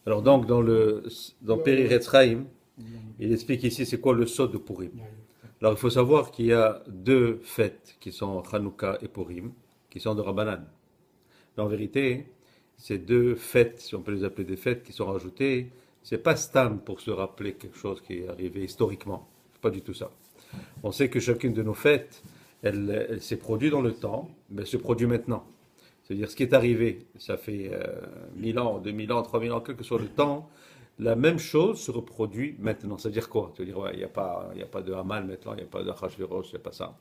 Alors donc, dans Périretz Chaim, il explique ici c'est quoi le sod de Purim. Alors il faut savoir qu'il y a deux fêtes qui sont Hanouka et Purim, qui sont de Rabbanan. Mais en vérité, ces deux fêtes, si on peut les appeler des fêtes, qui sont rajoutées, c'est pas stam pour se rappeler quelque chose qui est arrivé historiquement. C'est pas du tout ça. On sait que chacune de nos fêtes, elle s'est produite dans le temps, mais elle se produit maintenant. C'est-à-dire ce qui est arrivé, ça fait 1000 ans, 2000 ans, 3000 ans, quel que soit le temps, la même chose se reproduit maintenant. C'est-à-dire quoi? C'est-à-dire, ouais, il y a pas de Haman maintenant, il n'y a pas de Achashverosh, il n'y a pas ça.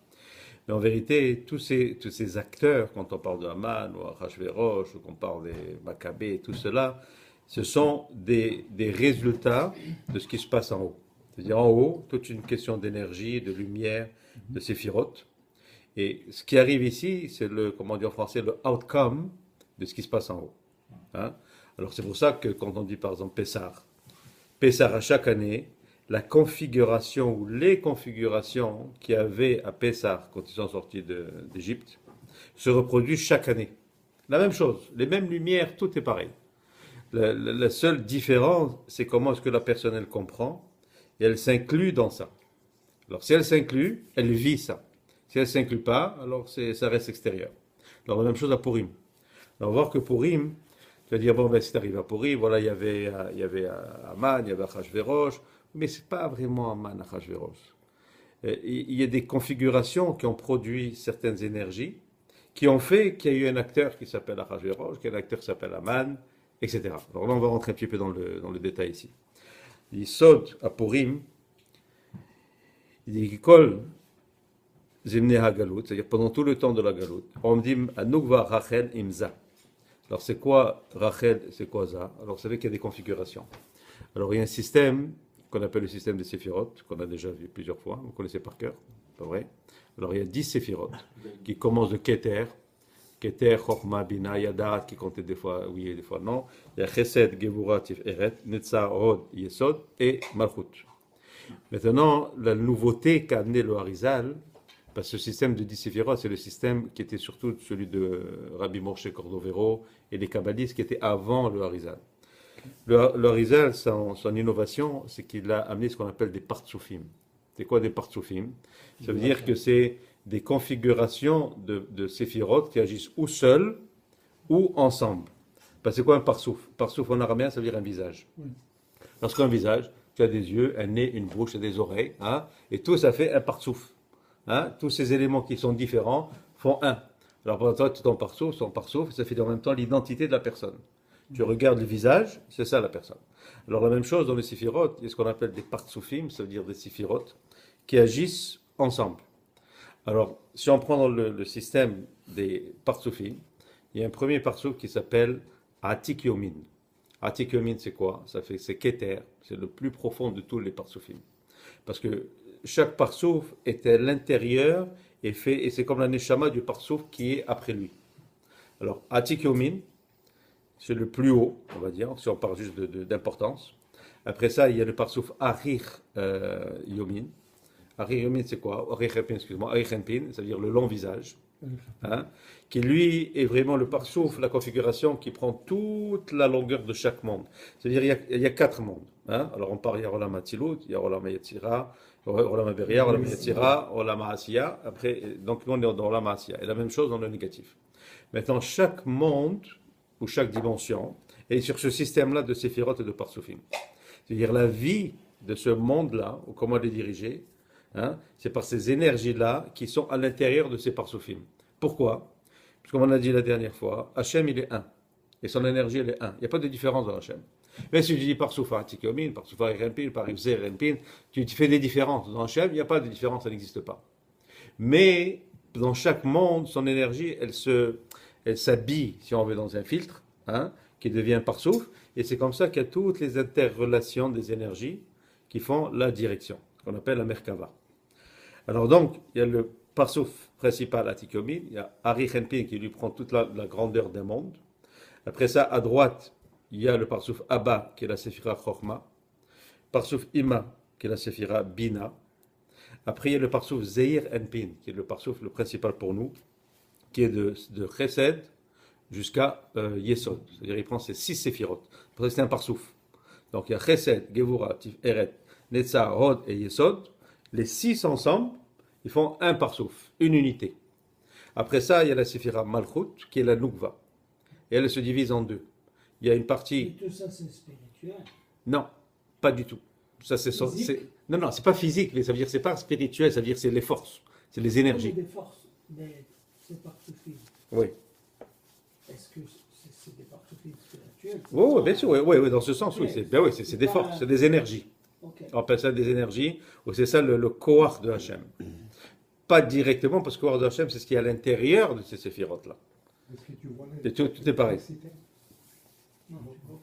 Mais en vérité, tous ces acteurs, quand on parle de Haman ou Achashverosh, ou qu'on parle des Maccabées, tout cela, ce sont des résultats de ce qui se passe en haut. C'est-à-dire en haut, toute une question d'énergie, de lumière, de séphiroth. Et ce qui arrive ici, c'est le, comment dire en français, le outcome de ce qui se passe en haut. Hein. Alors c'est pour ça que quand on dit par exemple Pessah à chaque année, la configuration ou les configurations qu'il y avait à Pessah quand ils sont sortis d'Égypte se reproduisent chaque année. La même chose, les mêmes lumières, tout est pareil. La seule différence, c'est comment est-ce que la personne elle comprend et elle s'inclut dans ça. Alors si elle s'inclut, elle vit ça. Si elle ne s'inclut pas, alors ça reste extérieur. Alors la même chose à Purim. Alors on va voir que Purim, tu vas dire, bon, ben, c'est arrivé à Purim, voilà, il y avait Haman, il y avait Achashverosh, mais ce n'est pas vraiment Haman, Achashverosh. Il y a des configurations qui ont produit certaines énergies, qui ont fait qu'il y a eu un acteur qui s'appelle Achashverosh, qu'il y a un acteur qui s'appelle Haman, etc. Alors là, on va rentrer un petit peu dans le détail ici. Il saute à Purim, il dit qu'il colle Zimne HaGalut, c'est-à-dire pendant tout le temps de la Galut, on dit Anukva Rachel Imza. Alors c'est quoi Rachel, c'est quoi ça? Alors vous savez qu'il y a des configurations. Alors il y a un système qu'on appelle le système des séphiroth, qu'on a déjà vu plusieurs fois, vous connaissez par cœur, pas vrai? Alors il y a 10 séphiroth qui commencent de Keter, Chochma, Bina, Yadat, qui comptait des fois oui et des fois non. Il y a Chesed, Gevura, Tiferet, Netzar, Hod, Yesod et Malchut. Maintenant, la nouveauté qu'a amené le Harizal, parce que ce système de 10 séphiroth, c'est le système qui était surtout celui de Rabbi Moshe Cordovero et les kabbalistes qui étaient avant le Harizal. Le Harizal, son innovation, c'est qu'il a amené ce qu'on appelle des partsoufim. C'est quoi des partsoufim? Ça veut dire que c'est des configurations de séphiroth qui agissent ou seuls ou ensemble. Parce que c'est quoi un partsouf? Partsouf en araméen, ça veut dire un visage. Lorsqu'un visage, tu as des yeux, un nez, une bouche et des oreilles, hein, et tout ça fait un partsouf. Hein, tous ces éléments qui sont différents font un. Alors pour toi, ton parsouf, ça fait en même temps l'identité de la personne. Tu regardes le visage, c'est ça la personne. Alors la même chose dans les séphiroth, il y a ce qu'on appelle des partsoufim, ça veut dire des séphiroth, qui agissent ensemble. Alors si on prend dans le système des partsoufim, il y a un premier partsouf qui s'appelle Atik Yomin. Atik Yomin c'est quoi? C'est Keter, c'est le plus profond de tous les partsoufim. Parce que chaque parsouf est à l'intérieur et c'est comme la neshama du parsouf qui est après lui. Alors, Atik Yomin, c'est le plus haut, on va dire, si on parle juste d'importance. Après ça, il y a le parsouf Arir Yomin. Arir Yomin, c'est quoi? Arir Enpin, excuse-moi. Arir Enpin, ça veut dire le long visage. Hein, qui lui est vraiment le parsouf, la configuration qui prend toute la longueur de chaque monde. C'est-à-dire il y a 4 mondes. Hein. Alors on parle, il y a Olam Atzilut, il y a Olam Yetzira, Olam Beria, Olam Yetzira, Olam Asiya. Après, donc nous on est dans Olam Asiya. Et la même chose dans le négatif. Maintenant, chaque monde, ou chaque dimension, est sur ce système-là de séphiroth et de parsoufim. C'est-à-dire la vie de ce monde-là, ou comment les diriger, hein, c'est par ces énergies-là qui sont à l'intérieur de ces parsoufim. Pourquoi? Parce que comme on a dit la dernière fois, Hachem il est un. Et son énergie elle est un. Il n'y a pas de différence dans Hachem. Mais si tu dis par Soufa Tikomin, par Soufa Renpin, par Ivzer Renpin, tu fais des différences. Dans Hachem, il n'y a pas de différence, ça n'existe pas. Mais dans chaque monde, son énergie, elle s'habille, si on veut, dans un filtre, hein, qui devient par souffle. Et c'est comme ça qu'il y a toutes les interrelations des énergies qui font la direction, qu'on appelle la Merkava. Alors donc, il y a le parsouf principal Atikomin, il y a Ari Renpin qui lui prend toute la grandeur d'un monde. Après ça, à droite, il y a le parsouf Abba qui est la Séphira Chochma, parsouf Ima qui est la Séphira Bina. Après, il y a le parsouf Zeir Enpin qui est le parsouf le principal pour nous, qui est de Chesed jusqu'à Yesod. C'est-à-dire il prend ces 6 séphiroth. C'est un parsouf. Donc il y a Chesed, Gevura, Tiferet, Netzar, Hod et Yesod. Les 6 ensemble, ils font un parsouf, une unité. Après ça, il y a la Séphira Malchut, qui est la Nukva. Et elle se divise en deux. Il y a une partie... Et tout ça, c'est spirituel. Non, pas du tout. Ça, non, non, c'est pas physique, mais ça veut dire c'est pas spirituel, ça veut dire c'est les forces, c'est les énergies. Des forces, c'est parsoufis. Oui. Est-ce que c'est des parsoufis spirituels? Oui, bien sûr, oui, dans ce sens, oui. C'est des forces, c'est des énergies. Okay. On appelle ça des énergies, ou c'est ça le Koach de Hachem. Pas directement, parce que le Koach de Hachem, c'est ce qui est à l'intérieur de ces séphirotes-là. Tout est pareil.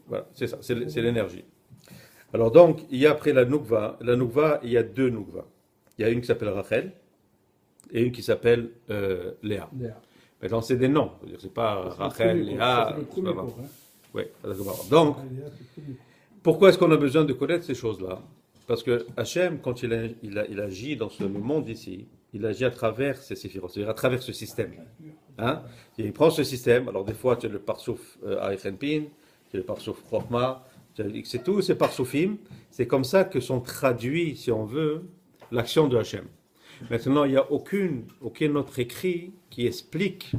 Voilà, c'est ça, c'est l'énergie. Alors donc, il y a après la Nukva, il y a deux Nukva. Il y a une qui s'appelle Rachel et une qui s'appelle Léa. Maintenant, c'est des noms, c'est pas Rachel, Léa, c'est pas mal. Oui, donc, pourquoi est-ce qu'on a besoin de connaître ces choses-là? Parce que Hachem, quand il agit dans le monde ici, il agit à travers ces séphirotes, c'est-à-dire à travers ce système. Hein? Il prend ce système, alors des fois tu as le parsouf Aïchenpin, tu as le parsouf Chokhmah, c'est tout, c'est parsoufim. C'est comme ça que sont traduits, si on veut, l'action de Hachem. Maintenant, il n'y a aucun autre écrit qui explique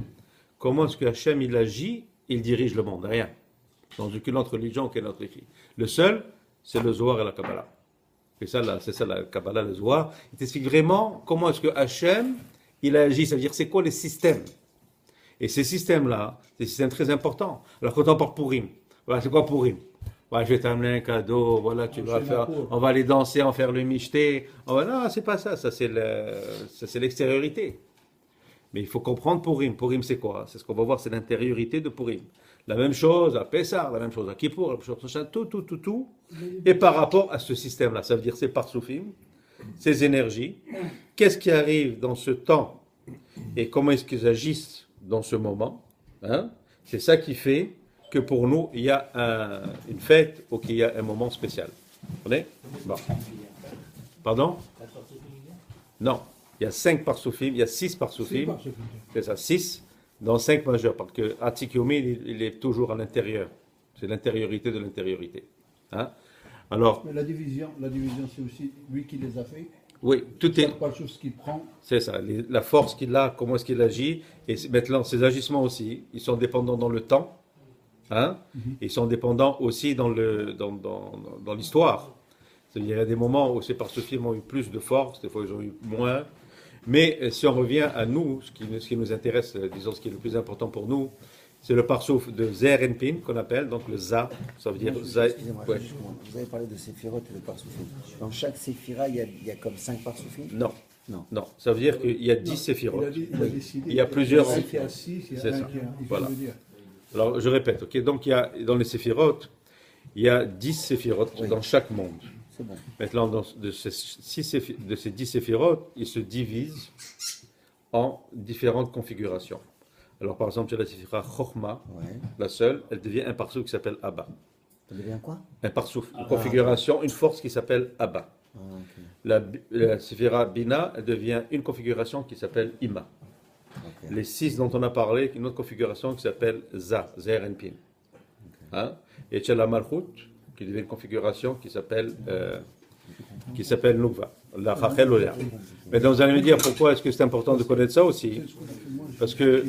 comment est-ce que Hachem il agit, il dirige le monde, rien. Dans aucune autre religion, aucun autre écrit. Le seul, c'est le Zohar et la Kabbalah. C'est ça la Kabbalah, le Zohar. Il t'explique vraiment comment est-ce que Hachem, il agit, ça veut dire c'est quoi les systèmes. Et ces systèmes-là, c'est des systèmes très importants. Alors quand on parle Purim, voilà, c'est quoi Purim? Voilà, je vais t'amener un cadeau, voilà, tu vas faire, on va aller danser, on va faire le michté. Non, c'est pas ça, ça c'est l'extériorité. Mais il faut comprendre Purim. Purim, c'est quoi? C'est ce qu'on va voir, c'est l'intériorité de Purim. La même chose à Pessah, la même chose à Kippour, la même chose à tout. Et par rapport à ce système-là, ça veut dire ces parsoufim, ces énergies, qu'est-ce qui arrive dans ce temps et comment est-ce qu'ils agissent dans ce moment, hein? C'est ça qui fait que pour nous, il y a une fête ou qu'il y a un moment spécial. Vous comprenez? Bon. Pardon? Non. Il y a 5 parsoufim, il y a 6 parsoufim. C'est ça, 6 dans 5 majeurs. Parce que Atik Yomi, il est toujours à l'intérieur. C'est l'intériorité de l'intériorité. Hein? Alors, mais la division, c'est aussi lui qui les a fait. Oui, tout est. Pas chose qu'il prend. C'est ça, la force qu'il a, comment est-ce qu'il agit. Et maintenant, ses agissements aussi, ils sont dépendants dans le temps. Hein? Ils sont dépendants aussi dans l'histoire. Il y a des moments où ces parsoufim ont eu plus de force, des fois ils ont eu moins. Mais si on revient à nous, ce qui nous intéresse, disons ce qui est le plus important pour nous, c'est le parsouf de Zer Enpin qu'on appelle, donc le Za, ça veut dire Za. Excusez-moi, ouais. Vous avez parlé de séphirotes et de parsoufim. Dans chaque séphira, il y a comme 5 parsoufim? Non, ça veut dire qu'il y a 10 séphirotes. Il y a plusieurs. C'est ça, voilà. Alors je répète, ok, donc il y a, dans les séphirotes, il y a 10 séphirotes dans chaque monde. C'est bon. Maintenant, de ces 10 séphirotes, ils se divisent en différentes configurations. Alors, par exemple, tu as la séphira Chokhmah, la seule, elle devient un parsouf qui s'appelle Abba. Elle devient quoi? Un parsouf, une configuration, une force qui s'appelle Abba. La séphira Bina, elle devient une configuration qui s'appelle Ima. Les 6 dont on a parlé, une autre configuration qui s'appelle Za, Zer Enpin. Hein? Et tu as la Malchut, qui devient une configuration qui s'appelle Nukva, la Rachel ou Léa. Mais donc vous allez me dire pourquoi est-ce que c'est important de connaître ça aussi? Parce que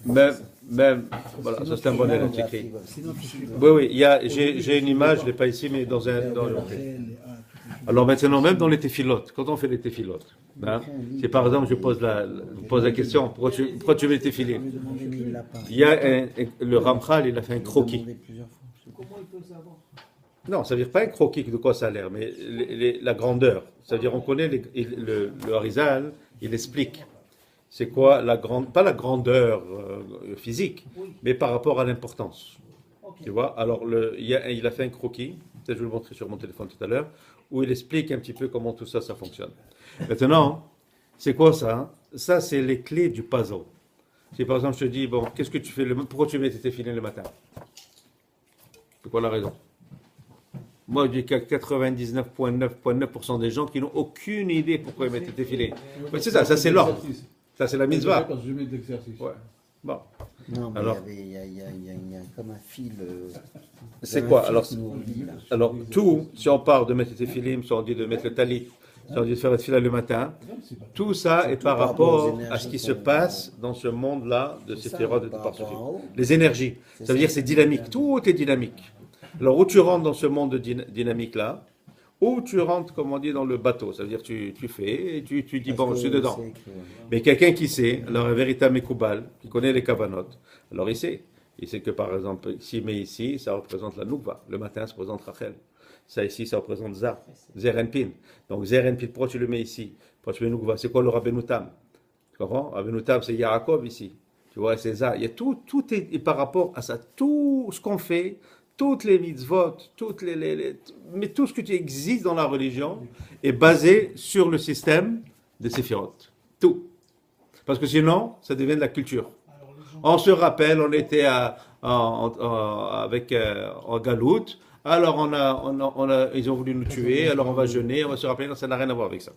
même voilà, ça c'est un bon élève écrit. Oui, j'ai une image, je ne l'ai pas ici, mais dans alors maintenant, même dans les téphilotes, quand on fait les téphilotes, hein, c'est par exemple, je pose la question, pourquoi tu veux les téphilés? Il y a le Ramchal, il a fait un croquis. Comment il peut savoir? Non, ça veut dire pas un croquis de quoi ça a l'air, mais la grandeur. Ça veut dire on connaît le Harizal, il explique. C'est quoi pas la grandeur physique, mais par rapport à l'importance. Tu vois? Alors il a fait un croquis, peut-être je vais le montrer sur mon téléphone tout à l'heure, où il explique un petit peu comment tout ça fonctionne. Maintenant, c'est quoi ça? Ça, c'est les clés du puzzle. Si par exemple je te dis, bon, qu'est-ce que tu fais, pourquoi tu mets tes téfilés le matin? C'est quoi la raison? Moi, je dis qu'il y a 99,9% des gens qui n'ont aucune idée pourquoi ils mettent tes téfilés. C'est ça c'est l'ordre. Ça, c'est la mitzvah. Parce que je mets de l'exercice. Ouais. Bon. Non, mais Alors, il y a comme un fil. c'est un quoi? fil Alors, qui nous relie, là. alors, tout, si on parle de mettre les téphilim, si on dit de mettre le talit, si on dit de faire la tefila le matin, tout ça est par par rapport aux rapport à énergies ce qui se qu'on- passe dans ce monde-là de C'est ça, séphirot et de par rapport parsufim. en haut. Les énergies. C'est Ça veut ça. dire c'est dynamique. Tout est dynamique. Alors, où tu rentres dans ce monde de dynamique-là, ou tu rentres, comme on dit, dans le bateau. Ça veut dire tu fais et tu dis, Parce bon, que je suis dedans. c'est que- Mais quelqu'un qui sait, alors un véritable Mekoubal, qui connaît les kavanotes, alors il sait. Il sait que par exemple, s'il met ici, ça représente la Noukva. Le matin, ça représente Rachel. Ça ici, ça représente Za, Zerenpin. Donc Zerenpin, pourquoi tu le mets ici? Pourquoi tu mets Noukva? C'est quoi le Rabbenoutam? Tu comprends? Rabbenoutam, c'est Yaakov ici. Tu vois, c'est Za. Il y a tout est et par rapport à ça. Tout ce qu'on fait, toutes les mitzvot, mais tout ce qui existe dans la religion est basé sur le système des séphirotes. Tout. Parce que sinon, ça devient de la culture. Alors, les gens, On se rappelle, on était en Galoute, alors ils ont voulu nous tuer, alors on va jeûner, on va se rappeler, non, ça n'a rien à voir avec ça.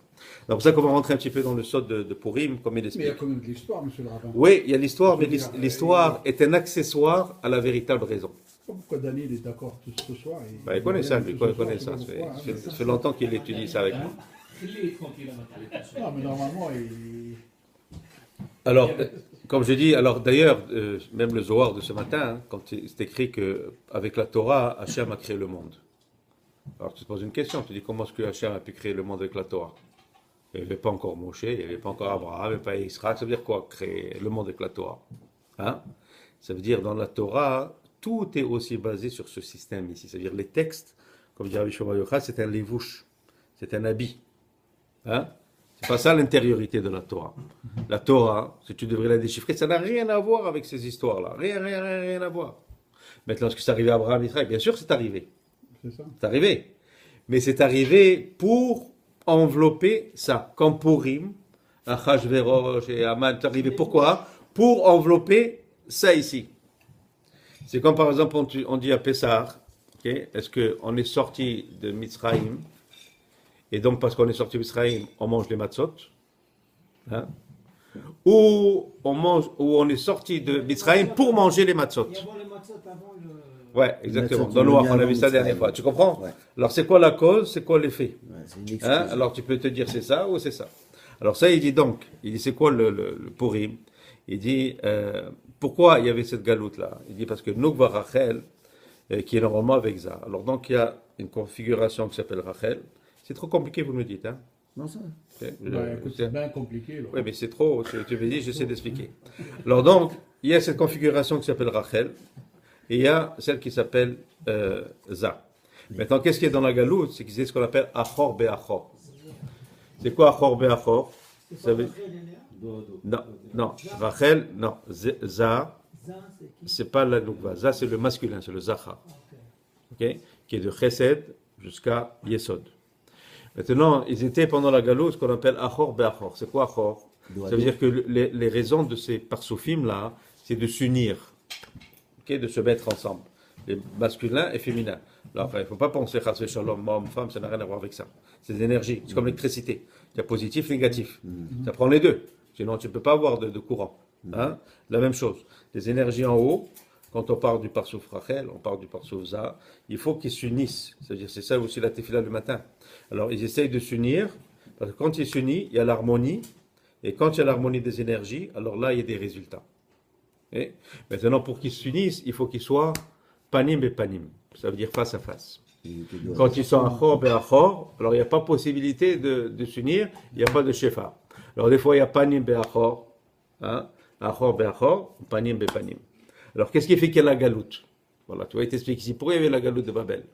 Donc c'est pour ça qu'on va rentrer un petit peu dans le sod de Purim, comme il Mais il y a explique. quand même de l'histoire, monsieur le rabbin. Oui, il y a l'histoire, mais l'histoire est un accessoire à la véritable raison. Pourquoi Daniel est d'accord tout ce soir et- Bah, il connaît ça, lui, il connaît je ça. sais pas pourquoi, hein, Ça fait longtemps qu'il étudie ça avec moi. Non, mais normalement, il... Alors, comme je dis, alors d'ailleurs, même le Zohar de ce matin, hein, quand c'est écrit qu'avec la Torah, Hachem a créé le monde. Alors tu te poses une question, tu dis comment est-ce que Hachem a pu créer le monde avec la Torah? Il n'y avait pas encore Moshe, il n'y avait pas encore Abraham, il n'y avait pas Israël, ça veut dire quoi, créer le monde avec la Torah? Hein? Ça veut dire dans la Torah, tout est aussi basé sur ce système ici. C'est-à-dire les textes, comme dit Rabbi Shlomo Yochai, c'est un lévouche, c'est un habit. Hein? C'est pas ça l'intériorité de la Torah. La Torah, si tu devrais la déchiffrer, ça n'a rien à voir avec ces histoires-là. Rien à voir. Maintenant, est-ce que c'est arrivé à Abraham, Israël? Bien sûr, c'est arrivé. C'est ça. C'est arrivé. Mais c'est arrivé pour envelopper ça. Comme Purim, Achashverosh et Haman, c'est arrivé pourquoi? Pour envelopper ça ici. C'est comme par exemple, on dit à Pessah, okay, est-ce qu'on est sorti de Mitzrayim, et donc parce qu'on est sorti de Mitzrayim, on mange les matzot, hein, ou on est sorti de Mitzrayim pour manger les matzot. il y a avant le matzot, avant le... Ouais, exactement. matzot, Dans le Noir, le on a vu ça la Mitzrayim. dernière fois. Tu comprends? Ouais. Alors c'est quoi la cause? C'est quoi l'effet? Ouais, c'est une excuse. Hein? Alors tu peux te dire c'est ça ou c'est ça. Alors ça, il dit donc, il dit c'est quoi le Purim? Il dit pourquoi il y avait cette galoute là? Il dit parce que Noukva Rachel, qui est normalement avec Za. Alors donc il y a une configuration qui s'appelle Rachel. C'est trop compliqué, vous me dites, hein? Non, ça. Ok, Écoute, c'est bien compliqué. Là. oui, mais c'est trop, tu me dis, j'essaie d'expliquer. Alors donc, il y a cette configuration qui s'appelle Rachel, et il y a celle qui s'appelle Za. Maintenant, qu'est-ce qu'il y a dans la galoute? C'est qu'il y a ce qu'on appelle Achor Be'achor. C'est quoi Achor Be'achor? C'est Ça pas veut- Rachel, elle est là? Non, Rachel, non. Za, Zan, c'est qui? c'est pas la Noukva. Za, c'est le masculin, c'est le Zachar. Ok. Ok, qui est de Chesed jusqu'à Yesod. Maintenant, ils étaient pendant la galoute ce qu'on appelle Achor Be'achor. C'est quoi Achor? Ça veut dire que les raisons de ces parsoufim-là, c'est de s'unir, ok, de se mettre ensemble, les masculins et féminins. Alors, il ne faut pas penser Chas Shalom, homme, femme, ça n'a rien à voir avec ça. C'est des énergies, c'est comme l'électricité. Il y a positif, négatif. Ça prend les deux. Sinon, tu ne peux pas avoir de courant. Hein? La même chose. Les énergies en haut, quand on parle du parsouf Rachel, on parle du parsouf Za, il faut qu'ils s'unissent. C'est-à-dire, c'est ça aussi la tefila le matin. Alors, ils essayent de s'unir, parce que quand ils s'unissent, il y a l'harmonie, et quand il y a l'harmonie des énergies, alors là, il y a des résultats. Et maintenant, pour qu'ils s'unissent, il faut qu'ils soient panim et panim. Ça veut dire face à face. Quand ils sont achor et achor, alors il n'y a pas possibilité de s'unir, il n'y a pas de shefa. Alors des fois, il y a panim et achor, hein, achor et achor, panim et panim. Alors qu'est-ce qui fait qu'il y a la galoute? Voilà, tu vois, il t'explique ici pourquoi il y avait la galoute de Babel.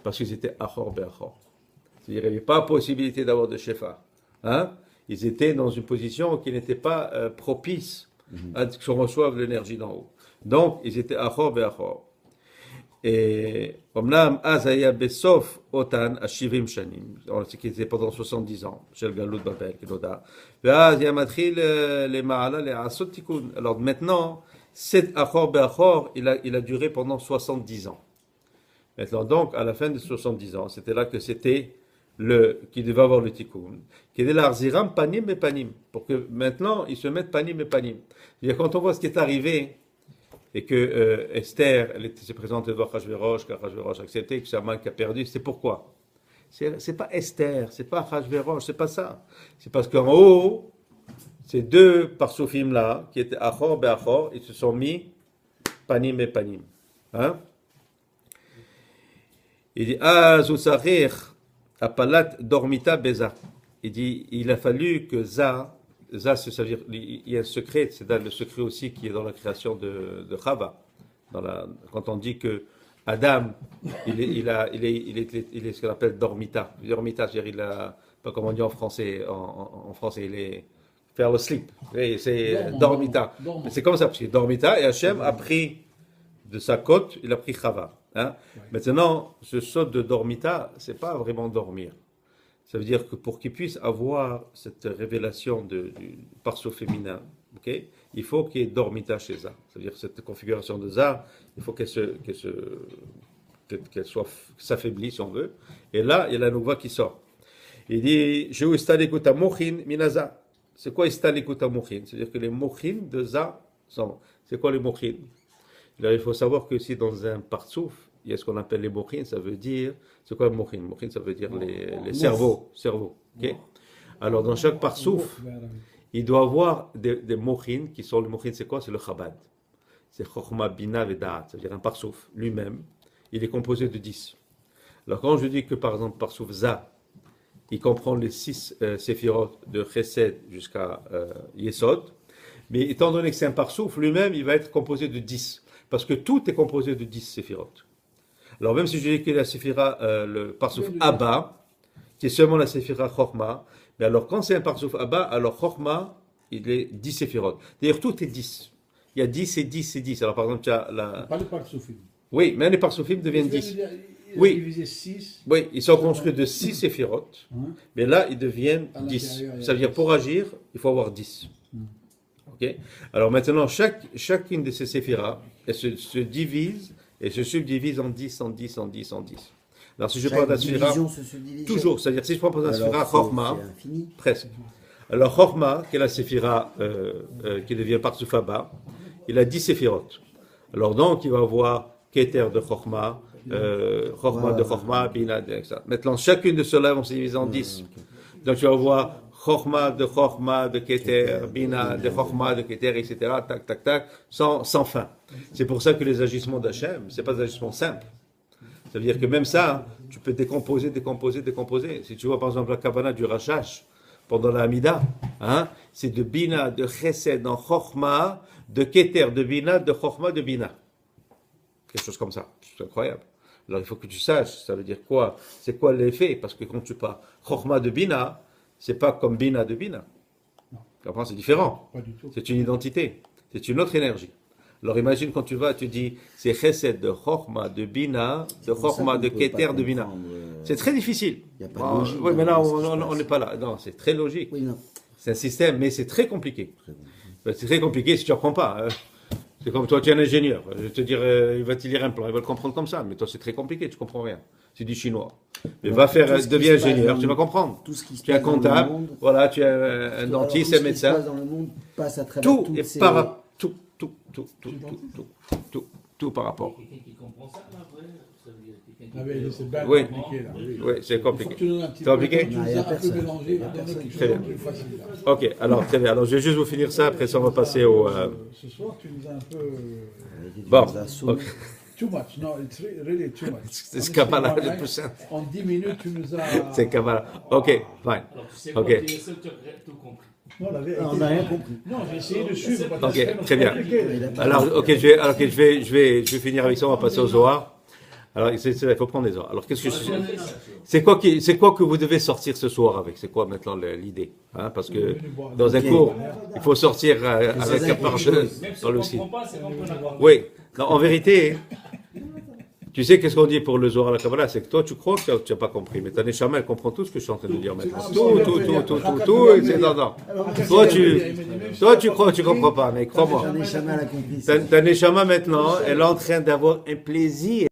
Parce qu'ils étaient achor et achor. C'est-à-dire qu'il n'y avait pas possibilité d'avoir de shefa. Hein? Ils étaient dans une position qui n'était pas propice à ce qu'on reçoive l'énergie d'en haut. Donc, ils étaient achor et achor. Et אמנם אז היה בסוף אותן ה-70 שנים, זה כי זה pendant 70 ans, של גלות בבל, כנודע, ואז היה מתחיל למעלה לעשות תיקון. Alors maintenant, cet achor be'achor, il a duré pendant 70 ans. Maintenant, donc, à la fin de 70 ans, c'était là que c'était qui devait avoir le tikkun, qui est l'arziram panim et panim, pour que maintenant, ils se mettent panim et panim. C'est-à-dire, quand on voit ce qui est arrivé et que Esther, elle s'est présentée devant Achashverosh, qu'Achashverosh a accepté, que c'est Aman qui a perdu, c'est pourquoi? C'est pas Esther, c'est pas Achashverosh, c'est pas ça. C'est parce qu'en haut, ces deux parsoufim là, qui étaient Achor Be'achor, ils se sont mis panim et panim. Hein? Il dit Ah, Zousachir, Apalat Dormita Beza. Il dit il a fallu que Za, ça veut dire il y a un secret, c'est dans le secret aussi qui est dans la création de Chava. Quand on dit que Adam, il est ce qu'on appelle dormita. Dormita, c'est-à-dire il a, pas comme on dit en français, en français, il est faire le sleep. C'est dormita. Mais c'est comme ça, parce que dormita, et Hachem a pris de sa côte, il a pris Chava. Hein? Ouais. Maintenant, ce saut de dormita, c'est pas vraiment dormir. Ça veut dire que pour qu'il puisse avoir cette révélation du parceau féminin, okay, il faut qu'il y ait dormita chez Za. C'est-à-dire cette configuration de Za, il faut qu'elle s'affaiblit, si on veut. Et là, il y a la Nukva qui sort. Il dit « Je istal ekuta mochin minaza ». C'est quoi istal ekuta mochin? C'est-à-dire que les mochin de Za sont... C'est quoi les mochin? Il faut savoir que si dans un partsouf, il y a ce qu'on appelle les mochin, ça veut dire... C'est quoi le mochin? Mochin, ça veut dire les cerveaux. Okay? Alors, dans chaque partsouf, il doit avoir des mochin, qui sont les mochin, c'est quoi? C'est le chabad. C'est chokhma, bina, vedaat. C'est-à-dire un partsouf lui-même, il est composé de 10. Alors, quand je dis que, par exemple, partsouf Za, il comprend les 6 séphirot de Chesed jusqu'à Yesod, mais étant donné que c'est un partsouf, lui-même, il va être composé de 10. Parce que tout est composé de 10 séphirot. Alors même si je dis que la séphira, le parsouf Abba, qui est seulement la séphira Chokhma, mais alors quand c'est un parsouf Abba, alors Chokhma, il est 10 séphirot. D'ailleurs, tout est 10. Il y a 10 et 10 et 10. Alors par exemple, tu as la... Pas les parsoufim. Oui, mais les parsoufim deviennent 10. Oui. Divisé 6. Oui, ils sont construits de 6 séphirot, mais là, ils deviennent 10. Ça veut dire, pour agir, il faut avoir 10. Okay? Alors maintenant, chacune de ces séphiras, elle se divise et se subdivise en 10, en 10, en 10, en 10. Alors si je prends la séphira, toujours, c'est-à-dire si je prends la séphira Chokhma, presque. Alors Chokhma, qui est la séphira qui devient Partsouf Abba, il a 10 séphirot. Alors donc, il va avoir Keter de Chokhma, Chokhma de Chokhma, Bina, etc. Maintenant, chacune de ceux-là vont se diviser en 10. Donc tu vas voir Chokhma, de Keter, Bina, de Chokhma, de Keter, etc., tac, tac, tac, sans fin. C'est pour ça que les agissements d'Hachem, ce n'est pas des agissements simples. Ça veut dire que même ça, tu peux décomposer. Si tu vois par exemple la Kavanah du Rashash, pendant la Hamida, hein, c'est de Bina, de Chesed, en Chokhma, de Keter, de Bina, de Chokhma, de Bina. Quelque chose comme ça. C'est incroyable. Alors il faut que tu saches, ça veut dire quoi? C'est quoi l'effet? Parce que quand tu parles Chokhma de Bina, c'est pas comme Bina de Bina. Non. C'est différent. Pas du tout. C'est une identité. C'est une autre énergie. Alors imagine quand tu vas, tu dis c'est Chesed de Chokhma de Bina, de Chokhma de Keter de Bina. C'est très difficile. Il n'y a pas de logique. Oui, mais là, on n'est pas là. Non, c'est très logique. Oui, non. C'est un système, mais c'est très compliqué. C'est très compliqué si tu n'apprends pas. C'est comme toi, tu es un ingénieur. Je vais te dire, il va te lire un plan, il va le comprendre comme ça. Mais toi, c'est très compliqué, tu ne comprends rien. C'est du chinois. Mais va faire, deviens ingénieur, tu vas comprendre. Tout ce qui se tu es un passe dans le comptable, monde, voilà, tu es un dentiste, un médecin. Tout ce qui se passe dans le monde passe à travers Tout toutes est ces... tout par rapport. Quelqu'un qui comprend ça, là, après, ça veut dire quelqu'un qui Ah oui, c'est bien Oui. compliqué là. Oui, c'est Il faut compliqué. que tu nous donnes un petit C'est peu. compliqué? Tu nous as un peu mélangé, donner quelque Très chose bien. de plus facile là. Ok, alors très bien. Alors je vais juste vous finir ça, après ça on va passer au... Ce soir, tu nous as un peu. Bon, assommés. ok. Too much, no, it's really too much. C'est ce Kabbalah le plus simple. En 10 minutes, tu nous as. C'est Kabbalah. Ok, fine. Alors, tu sais quoi, Ok. tu es seul, tu as tout compris. Non, la vérité. On n'a rien compris. Non, j'ai essayé de suivre. parce Ok, que très bien. c'est compliqué. Alors, ok, je vais finir avec ça, on va passer au Zohar. Alors, il faut prendre les Zohar. Alors, qu'est-ce que c'est quoi que vous devez sortir ce soir avec? C'est quoi maintenant l'idée? Hein, parce que dans un cours, il faut sortir avec un par deux Même si dans on le ne site. comprend pas, c'est qu'on peut l'avoir. Oui, non, en vérité, tu sais qu'est-ce qu'on dit pour le Zohar à la Kabbalah? C'est que toi, tu crois que tu n'as pas compris, mais ta Neshama, elle comprend tout ce que je suis en train de dire maintenant. Tout, et c'est non. Toi, tu crois que tu ne comprends pas, mais crois-moi. J'en ai jamais à la compris. Ta Neshama, maintenant, elle est en train d'avoir un plaisir.